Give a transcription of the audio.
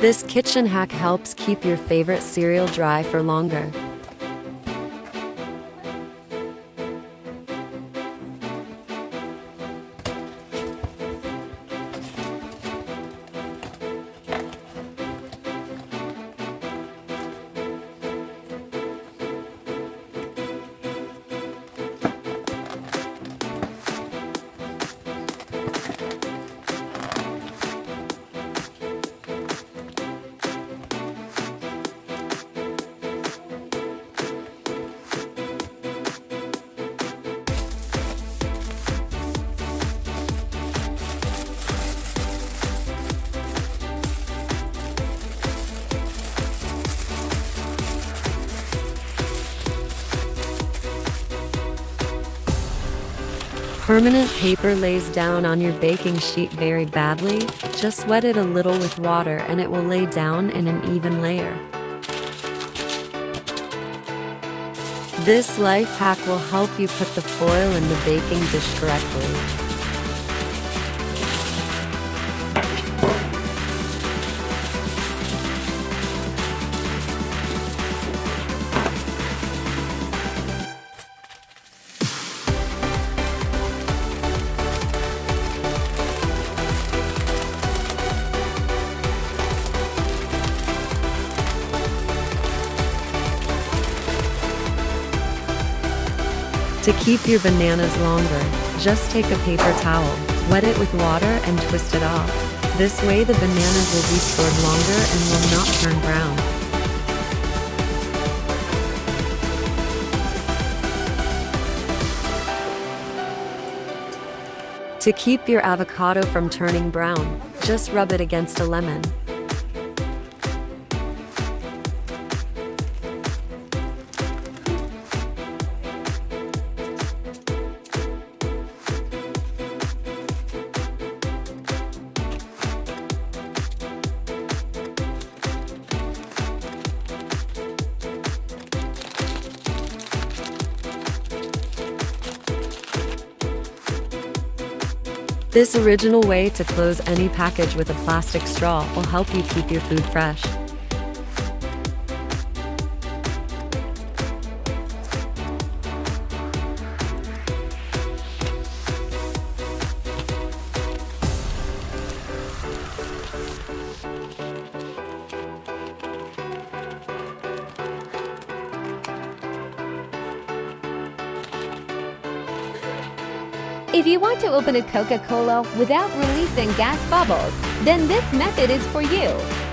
This kitchen hack helps keep your favorite cereal dry for longer. Permanent paper lays down on your baking sheet very badly. Just wet it a little with water and it will lay down in an even layer. This life hack will help you put the foil in the baking dish correctly. To keep your bananas longer, just take a paper towel, wet it with water and twist it off. This way the bananas will be stored longer and will not turn brown. To keep your avocado from turning brown, just rub it against a lemon. This original way to close any package with a plastic straw will help you keep your food fresh. If you want to open a Coca-Cola without releasing gas bubbles, then this method is for you.